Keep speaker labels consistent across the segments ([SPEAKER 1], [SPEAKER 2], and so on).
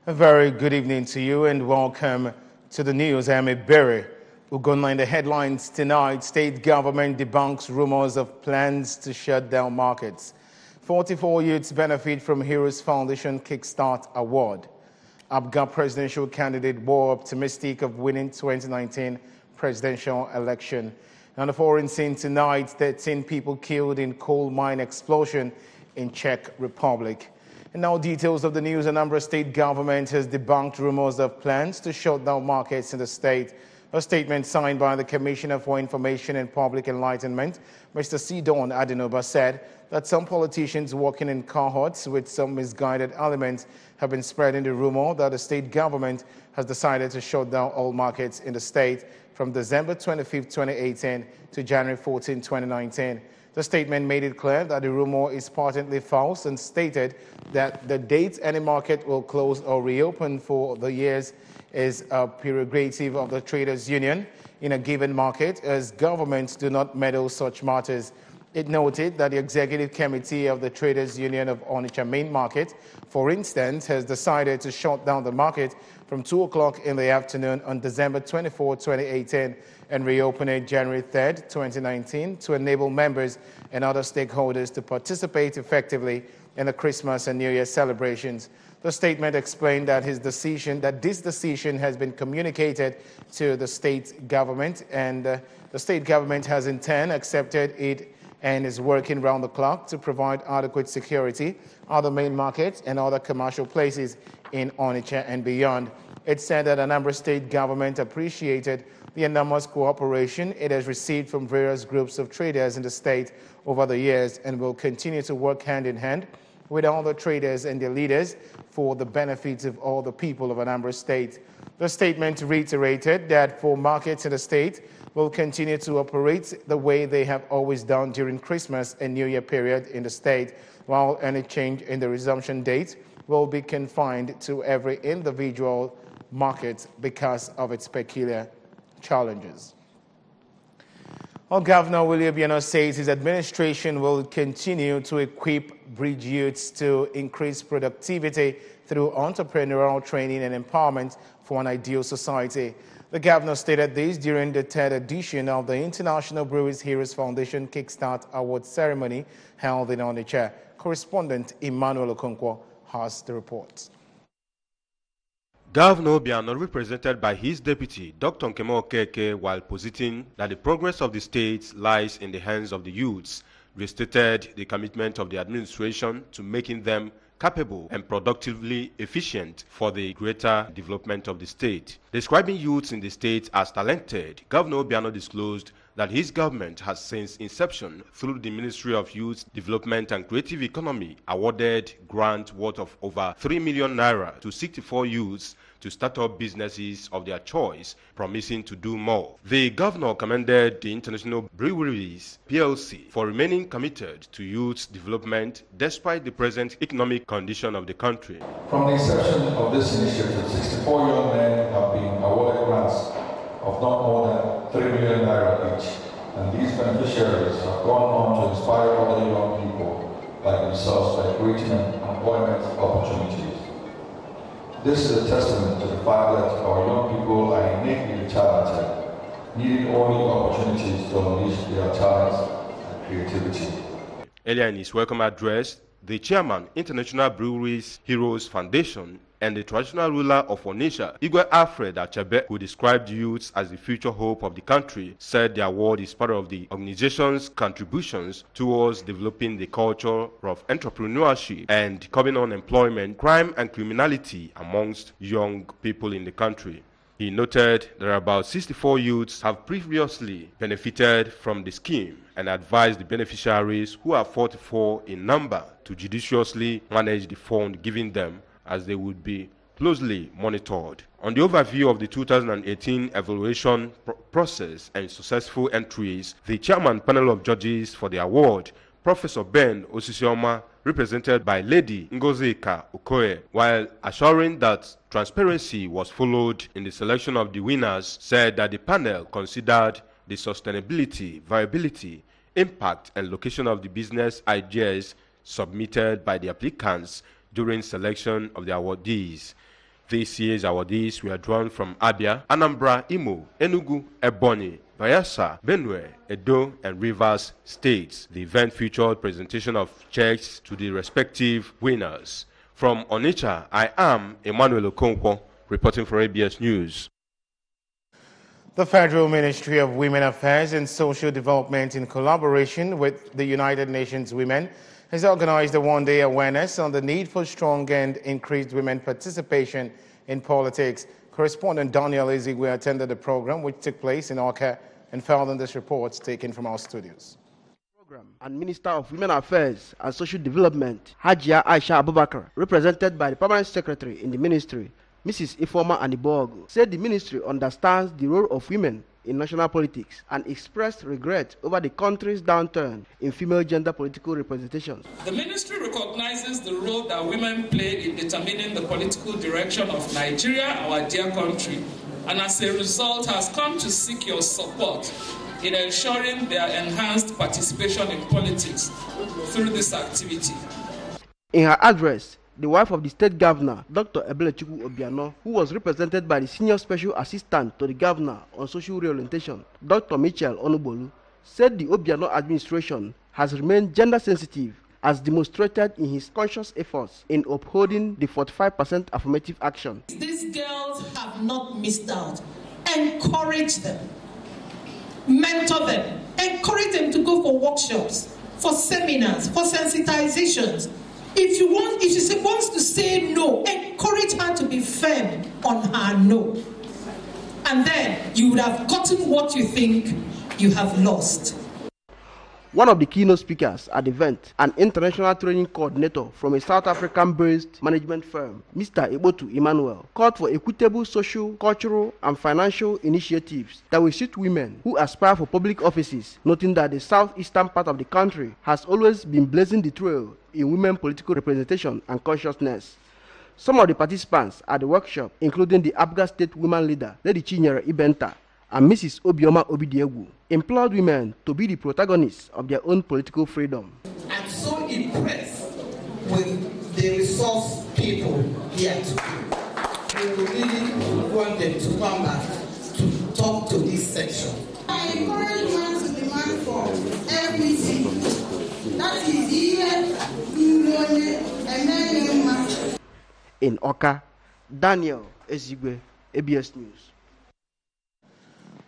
[SPEAKER 1] A very good evening to you and welcome to the news. I'm Berry. We're going to line the headlines tonight. State government debunks rumors of plans to shut down markets. 44 youths benefit from Heroes Foundation Kickstart Award. ABGA presidential candidate more optimistic of winning 2019 presidential election. On the foreign scene tonight, 13 people killed in coal mine explosion in Czech Republic. And now details of the news. Anambra state government has debunked rumors of plans to shut down markets in the state. A statement signed by the Commissioner for Information and Public Enlightenment, Mr. Sidon Adenoba, said that some politicians working in cohorts with some misguided elements have been spreading the rumor that the state government has decided to shut down all markets in the state from December 25, 2018 to January 14, 2019. The statement made it clear that the rumor is patently false and stated that the date any market will close or reopen for the years is a prerogative of the traders' union in a given market, as governments do not meddle such matters. It noted that the executive committee of the traders' union of Onitsha main market, for instance, has decided to shut down the market from 2 o'clock in the afternoon on December 24, 2018, and reopen it January 3, 2019, to enable members and other stakeholders to participate effectively in the Christmas and New Year celebrations. The statement explained that this decision has been communicated to the state government, and the state government has in turn accepted it and is working round the clock to provide adequate security, other main markets and other commercial places in Onitsha and beyond. It said that Anambra state government appreciated the enormous cooperation it has received from various groups of traders in the state over the years and will continue to work hand in hand with all the traders and their leaders for the benefits of all the people of Anambra state. The statement reiterated that for markets in the state will continue to operate the way they have always done during Christmas and New Year period in the state, while any change in the resumption date will be confined to every individual market because of its peculiar challenges. Well, Governor Willie Obiano says his administration will continue to equip bridge youths to increase productivity through entrepreneurial training and empowerment for an ideal society. The governor stated this during the third edition of the International Breweries Heroes Foundation Kickstart Award ceremony held in Onitsha. Correspondent Emmanuel Okonkwo has the report.
[SPEAKER 2] Governor Obiano, represented by his deputy, Dr. Nkemo Okeke, while positing that the progress of the state lies in the hands of the youths, restated the commitment of the administration to making them capable and productively efficient for the greater development of the state. Describing youths in the state as talented, Governor Obiano disclosed that his government has since inception, through the Ministry of Youth Development and Creative Economy, awarded grant worth of over 3 million naira to 64 youths to start up businesses of their choice, promising to do more. The governor commended the International Breweries PLC for remaining committed to youth development despite the present economic condition of the country.
[SPEAKER 3] From the inception of this initiative, 64 young men have been awarded grants of not more than 3 million naira each, and these beneficiaries have gone on to inspire other young people like themselves by creating employment opportunities. This is a testament to the fact that our young people are innately talented, needing only opportunities to unleash their talents and creativity.
[SPEAKER 2] Earlier in his welcome address, the chairman, International Breweries Heroes Foundation, and the traditional ruler of Onitsha, Igwe Alfred Achebe, who described youths as the future hope of the country, said the award is part of the organization's contributions towards developing the culture of entrepreneurship and curbing unemployment, crime and criminality amongst young people in the country. He noted that about 64 youths have previously benefited from the scheme and advised the beneficiaries, who are 44 in number, to judiciously manage the fund given them, as they would be closely monitored. On the overview of the 2018 evaluation process and successful entries, the chairman panel of judges for the award, Professor Ben Osisioma, represented by Lady Ngozika Okoye, while assuring that transparency was followed in the selection of the winners, said that the panel considered the sustainability, viability, impact, and location of the business ideas submitted by the applicants during selection of the awardees. This year's awardees were drawn from Abia, Anambra, Imo, Enugu, Ebonyi, Bayelsa, Benue, Edo, and Rivers states. The event featured presentation of checks to the respective winners. From Onitsha, I am Emmanuel Okonkwo, reporting for ABS News.
[SPEAKER 1] The Federal Ministry of Women Affairs and Social Development, in collaboration with the United Nations Women, has organized a one-day awareness on the need for strong and increased women participation in politics. Correspondent Daniel Ezigwe attended the program, which took place in Awka, and filed in this report taken from our studios.
[SPEAKER 4] And Minister of Women Affairs and Social Development, Hajia Aisha Abubakar, represented by the Permanent Secretary in the Ministry, Mrs. Ifoma Anibogu, said the ministry understands the role of women in national politics and expressed regret over the country's downturn in female gender political representation.
[SPEAKER 5] The ministry recognizes the role that women play in determining the political direction of Nigeria, our dear country, and as a result has come to seek your support in ensuring their enhanced participation in politics through this activity.
[SPEAKER 4] In her address, the wife of the state governor, Dr. Ebelechukwu Obiano, who was represented by the senior special assistant to the governor on social reorientation, Dr. Michel Onubolu, said the Obiano administration has remained gender sensitive, as demonstrated in his conscious efforts in upholding the 45% affirmative action.
[SPEAKER 6] These girls have not missed out. Encourage them, mentor them, encourage them to go for workshops, for seminars, for sensitizations. If she wants to say no, encourage her to be firm on her no. And then you would have gotten what you think you have lost.
[SPEAKER 4] One of the keynote speakers at the event, an international training coordinator from a South African-based management firm, Mr. Ebotu Emmanuel, called for equitable social, cultural, and financial initiatives that will suit women who aspire for public offices, noting that the southeastern part of the country has always been blazing the trail in women political representation and consciousness. Some of the participants at the workshop, including the Abga State woman leader, Lady Chinyere Ibenta, and Mrs. Obioma Obidiegu, implored women to be the protagonists of their own political freedom.
[SPEAKER 7] I'm so impressed with the resource people here today. We really want them to come back to talk to this section.
[SPEAKER 8] I encourage women to demand for everything. That is here, and then
[SPEAKER 4] in Awka, Daniel Ezigwe, ABS News.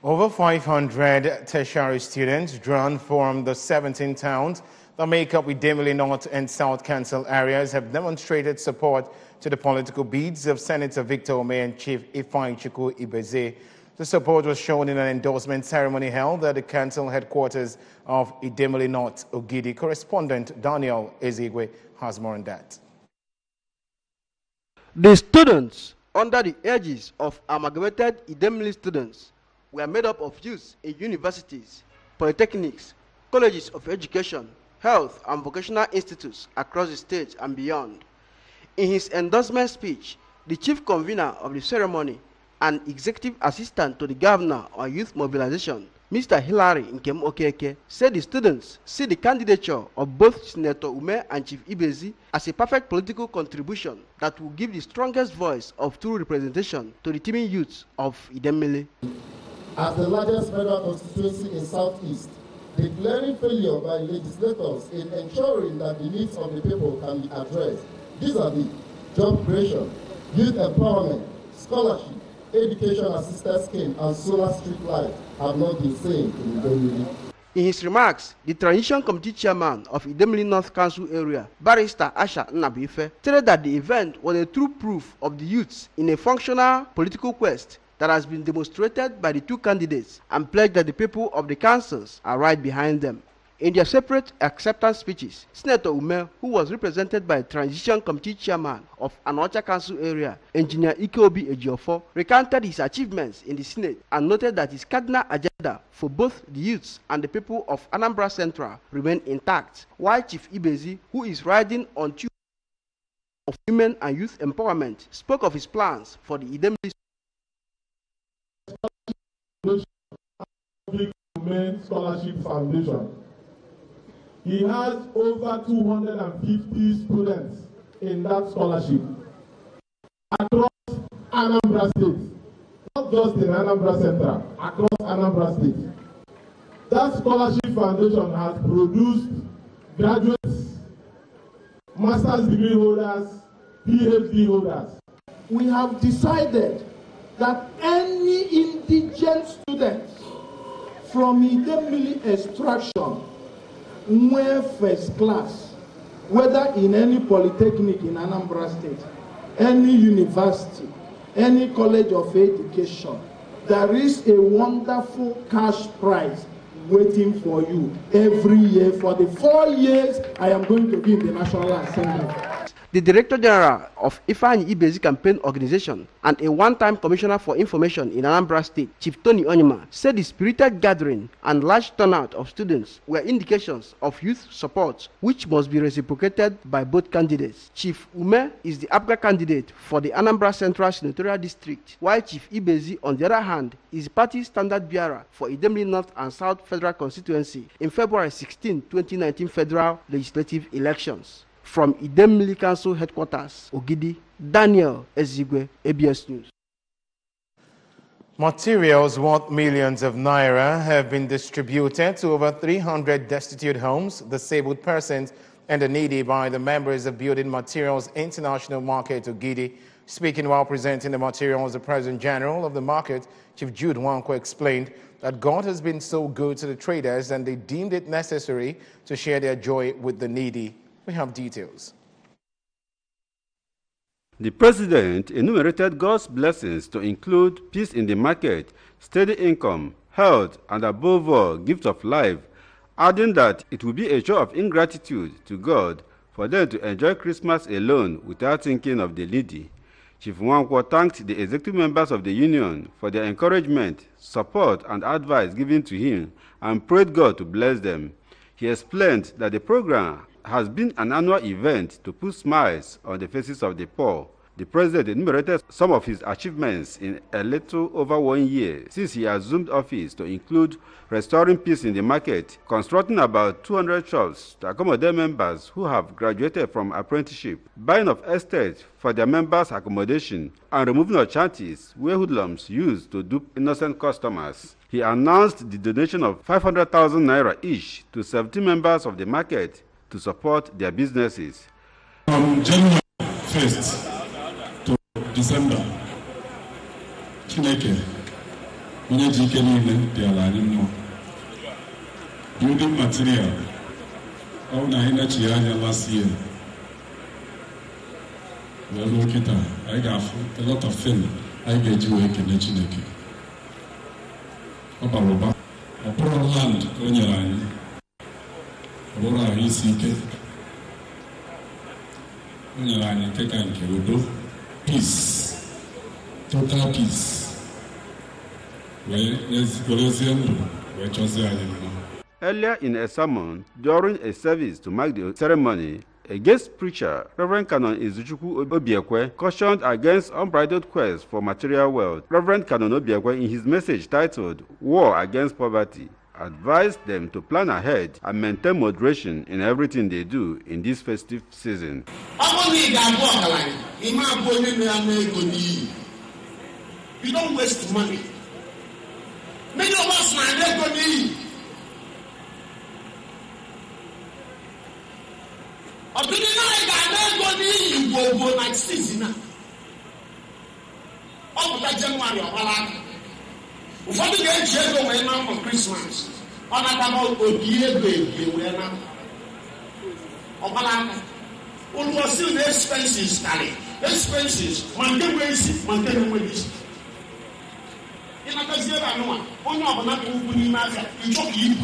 [SPEAKER 1] Over 500 tertiary students drawn from the 17 towns that make up Idemili North and South Council areas have demonstrated support to the political bids of Senator Victor Ome and Chief Ifeanyichukwu Ibeze. The support was shown in an endorsement ceremony held at the council headquarters of Idemili North, Ogidi. Correspondent Daniel Ezigwe has more on that.
[SPEAKER 4] The students, under the aegis of amalgamated Idemili students, were made up of youths in universities, polytechnics, colleges of education, health and vocational institutes across the state and beyond. In his endorsement speech, the chief convener of the ceremony and executive assistant to the governor on youth mobilization, Mr. Hilary Nkem Okeke, said the students see the candidature of both Senator Ume and Chief Ibezi as a perfect political contribution that will give the strongest voice of true representation to the teeming youths of Idemili.
[SPEAKER 9] As the largest federal constituency in Southeast, the glaring failure by legislators in ensuring that the needs of the people can be addressed vis-a-vis job creation, youth empowerment, scholarship, education assistance scheme, and solar street light have not been seen in Idemili.
[SPEAKER 4] In his remarks, the Transition Committee Chairman of Idemili North Council area, Barrister Asha Nnabuife, stated that the event was a true proof of the youths in a functional political quest that has been demonstrated by the two candidates and pledged that the people of the councils are right behind them. In their separate acceptance speeches, Senator Ume, who was represented by Transition Committee Chairman of Anocha Council area, Engineer Ikeobi Ejiofor, recounted his achievements in the Senate and noted that his cardinal agenda for both the youths and the people of Anambra Central remain intact, while Chief Ibezi, who is riding on two of women and youth empowerment, spoke of his plans for the Idemili
[SPEAKER 9] Scholarship Foundation. He has over 250 students in that scholarship across Anambra State, not just in Anambra Central, across Anambra State. That scholarship foundation has produced graduates, master's degree holders, PhD holders.
[SPEAKER 10] We have decided that any indigent student from Idemili extraction, were first class, whether in any polytechnic in Anambra State, any university, any college of education, there is a wonderful cash prize waiting for you every year for the 4 years I am going to be in the National Assembly.
[SPEAKER 4] The Director General of Ifeanyi Ibezi Campaign Organization and a one-time Commissioner for Information in Anambra State, Chief Tony Onyema, said the spirited gathering and large turnout of students were indications of youth support, which must be reciprocated by both candidates. Chief Ume is the APGA candidate for the Anambra Central Senatorial District, while Chief Ibezi, on the other hand, is the party standard bearer for Idemili North and South Federal Constituency in February 16, 2019 federal legislative elections. From Idemili Council Headquarters, Ogidi, Daniel Ezigwe, ABS News.
[SPEAKER 1] Materials worth millions of naira have been distributed to over 300 destitute homes, disabled persons, and the needy by the members of Building Materials International Market, Ogidi. Speaking while presenting the materials, the President General of the market, Chief Jude Nwankwo, explained that God has been so good to the traders and they deemed it necessary to share their joy with the needy. We have details.
[SPEAKER 11] The President enumerated God's blessings to include peace in the market, steady income, health, and above all, gift of life, adding that it would be a show of ingratitude to God for them to enjoy Christmas alone without thinking of the needy. Chief Nwankwo thanked the executive members of the union for their encouragement, support, and advice given to him and prayed God to bless them. He explained that the program has been an annual event to put smiles on the faces of the poor. The President enumerated some of his achievements in a little over 1 year since he assumed office, to include restoring peace in the market, constructing about 200 shops to accommodate members who have graduated from apprenticeship, buying of estates for their members' accommodation, and removing of shanties where hoodlums used to dupe innocent customers. He announced the donation of 500,000 naira each to 17 members of the market to support their businesses.
[SPEAKER 12] From January 1st to December, Chineke, building material, last year. I got a lot of film. I get you a Chineke. Opa, land on your line. Peace, total peace.
[SPEAKER 11] Earlier in a sermon, during a service to mark the ceremony, a guest preacher, Reverend Canon Izuchukwu Obiekwe, cautioned against unbridled quest for material wealth. Reverend Canon Obiekwe, in his message titled War Against Poverty, advised them to plan ahead and maintain moderation in everything they do in this festive season.
[SPEAKER 13] We don't waste money. Many of us are never need. Go like season. All that January or for the day when on Christmas, on about Odie baby, we are not. Obalaka. On was still expenses, Tally. Expenses, Monday ways, Monday ways. In a Kazia, no one. On not opening matter, you talk you.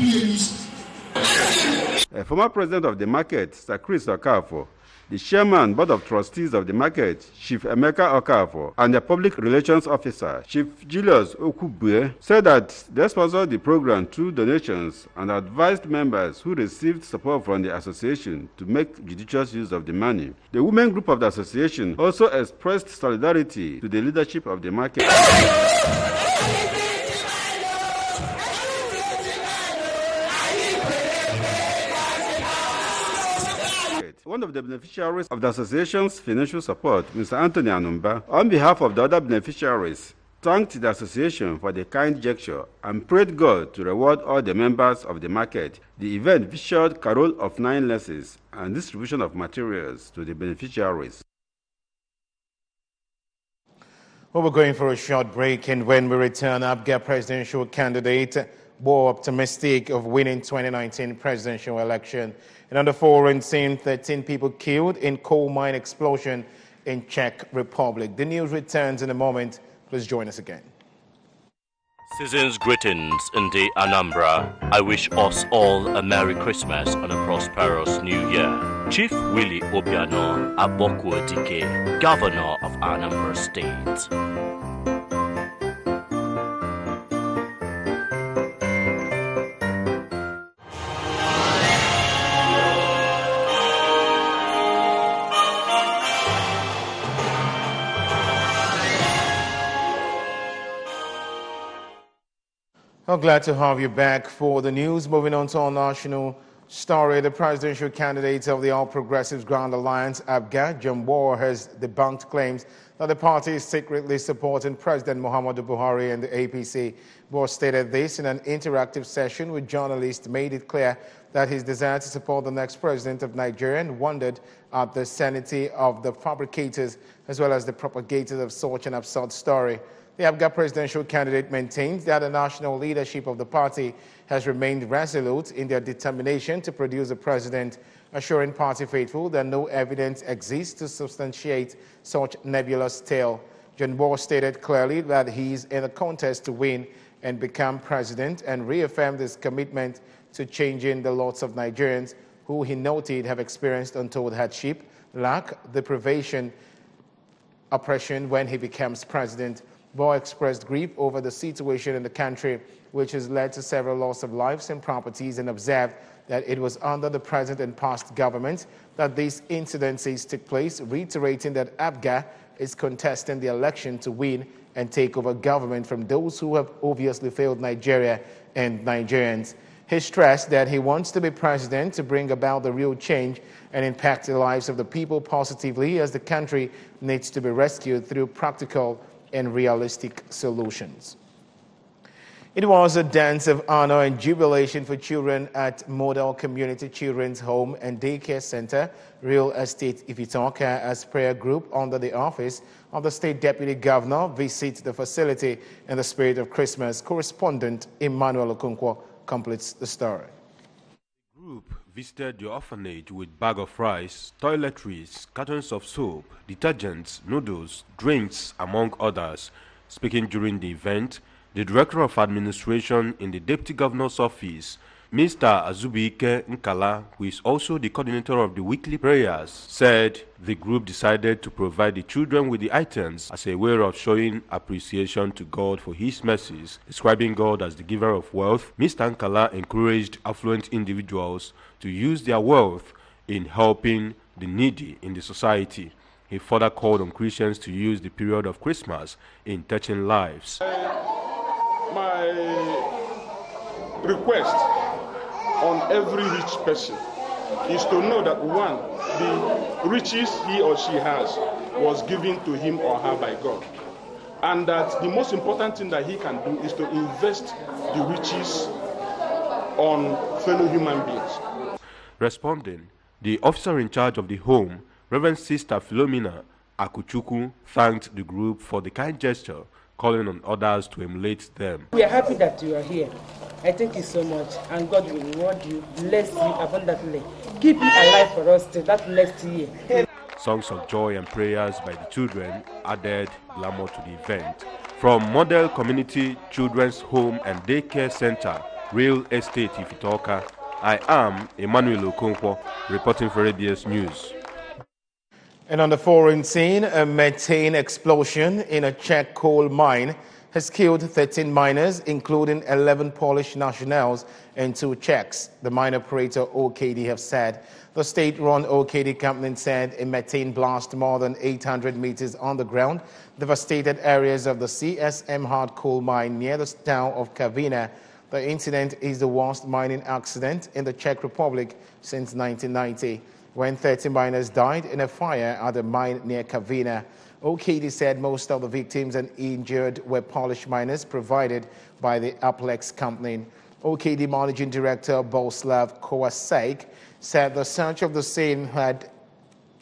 [SPEAKER 11] A former president of the market, Sir Chris Okafo, the chairman, board of trustees of the market, Chief Emeka Okafo, and the public relations officer, Chief Julius Okubue, said that they sponsored the program through donations and advised members who received support from the association to make judicious use of the money. The women group of the association also expressed solidarity to the leadership of the market. one of the beneficiaries of the association's financial support, Mr. Anthony Anambra, on behalf of the other beneficiaries, thanked the association for the kind gesture and prayed God to reward all the members of the market. The event featured carol of 9 lessons and distribution of materials to the beneficiaries.
[SPEAKER 1] Well, we're going for a short break, and when we return, APGA presidential candidate more optimistic of winning 2019 presidential election. And on the foreign scene, 13 people killed in coal mine explosion in Czech Republic. The news returns in a moment. Please join us again.
[SPEAKER 14] Season's greetings in the Anambra. I wish us all a Merry Christmas and a prosperous New Year. Chief Willie Obiano Abokwodike, Governor of Anambra State.
[SPEAKER 1] Well, glad to have you back for the news. Moving on to our national story, the presidential candidate of the All Progressives Grand Alliance, APGA, John Moore, has debunked claims that the party is secretly supporting President Muhammadu Buhari and the APC. Moore stated this in an interactive session with journalists, made it clear that his desire to support the next president of Nigeria, and wondered at the sanity of the fabricators as well as the propagators of such an absurd story. The APGA presidential candidate maintains that the national leadership of the party has remained resolute in their determination to produce a president, assuring party faithful that no evidence exists to substantiate such nebulous tale. John Moore stated clearly that he is in a contest to win and become president, and reaffirmed his commitment to changing the lots of Nigerians who he noted have experienced untold hardship, lack, deprivation, oppression when he becomes president. Moore expressed grief over the situation in the country, which has led to several loss of lives and properties, and observed that it was under the present and past governments that these incidences took place, reiterating that APGA is contesting the election to win and take over government from those who have obviously failed Nigeria and Nigerians. He stressed that he wants to be president to bring about the real change and impact the lives of the people positively, as the country needs to be rescued through practical and realistic solutions. It was a dance of honor and jubilation for children at Model Community Children's Home and Daycare Center, Real Estate Ifitoka, as prayer group under the office of the State Deputy Governor visits the facility in the spirit of Christmas. Correspondent Emmanuel Okonkwo completes the story.
[SPEAKER 2] The group visited the orphanage with bag of rice, toiletries, cartons of soap, detergents, noodles, drinks, among others. Speaking during the event, the Director of Administration in the Deputy Governor's Office, Mr. Azubike Nkala, who is also the coordinator of the weekly prayers, said the group decided to provide the children with the items as a way of showing appreciation to God for his mercies. Describing God as the giver of wealth, Mr. Nkala encouraged affluent individuals to use their wealth in helping the needy in the society. He further called on Christians to use the period of Christmas in touching lives.
[SPEAKER 13] My request on every rich person is to know that, one, the riches he or she has was given to him or her by God, and that the most important thing that he can do is to invest the riches on fellow human beings.
[SPEAKER 2] Responding, the officer in charge of the home, Reverend Sister Philomena Akuchuku, thanked the group for the kind gesture, calling on others to emulate them.
[SPEAKER 15] We are happy that you are here. I thank you so much, and God will reward you, bless you abundantly. Keep you alive for us till that next year.
[SPEAKER 2] Songs of joy and prayers by the children added glamour to the event. From Model Community Children's Home and Daycare Center, Real Estate Ifitoka, I am Emmanuel Okonkwo, reporting for ABS News.
[SPEAKER 1] And on the foreign scene, a methane explosion in a Czech coal mine has killed 13 miners, including 11 Polish nationals and 2 Czechs, the mine operator OKD have said. The state-run OKD company said a methane blast more than 800 meters underground devastated areas of the CSM hard coal mine near the town of Kavina. The incident is the worst mining accident in the Czech Republic since 1990. when 30 miners died in a fire at a mine near Kavina. OKD said most of the victims and injured were polished miners provided by the Aplex company. OKD Managing Director Boslav Kowasek said the search of the scene had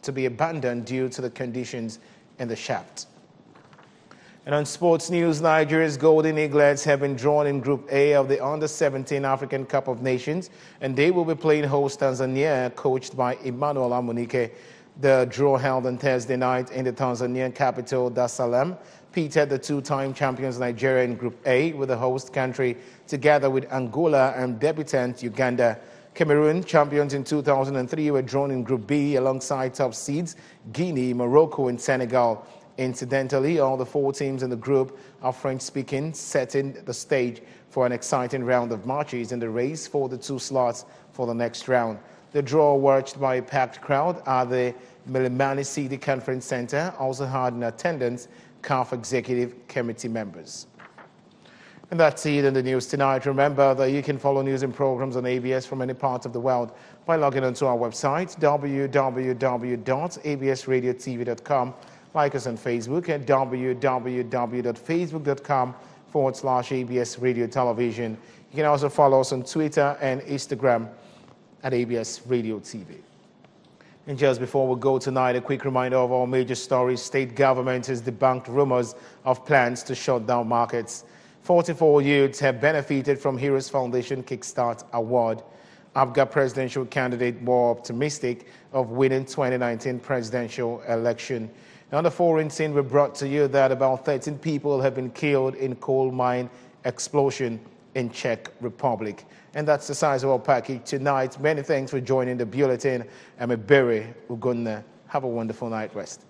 [SPEAKER 1] to be abandoned due to the conditions in the shaft. And on sports news, Nigeria's Golden Eaglets have been drawn in Group A of the Under-17 African Cup of Nations, and they will be playing host Tanzania, coached by Emmanuel Amunike. The draw held on Thursday night in the Tanzanian capital, Dar es Salaam, pitted the two-time champions Nigeria in Group A with the host country, together with Angola and debutant Uganda. Cameroon, champions in 2003, were drawn in Group B alongside top seeds Guinea, Morocco, and Senegal. Incidentally, all the 4 teams in the group are French-speaking, setting the stage for an exciting round of matches in the race for the 2 slots for the next round. The draw, watched by a packed crowd at the Milimani City Conference Center, also had in attendance CAF Executive Committee members. And that's it in the news tonight. Remember that you can follow news and programs on ABS from any part of the world by logging onto our website, www.absradiotv.com. Like us on Facebook at www.facebook.com/ABS Radio Television. You can also follow us on Twitter and Instagram at ABS Radio TV. And just before we go tonight, a quick reminder of our major stories. State government has debunked rumors of plans to shut down markets. 44 youths have benefited from Heroes Foundation Kickstart Award. ABGA presidential candidate more optimistic of winning 2019 presidential election. On the foreign scene, we brought to you that about 13 people have been killed in coal mine explosion in Czech Republic. And that's the size of our package tonight. Many thanks for joining the bulletin. I'm Berry Ugonna. Have a wonderful night rest.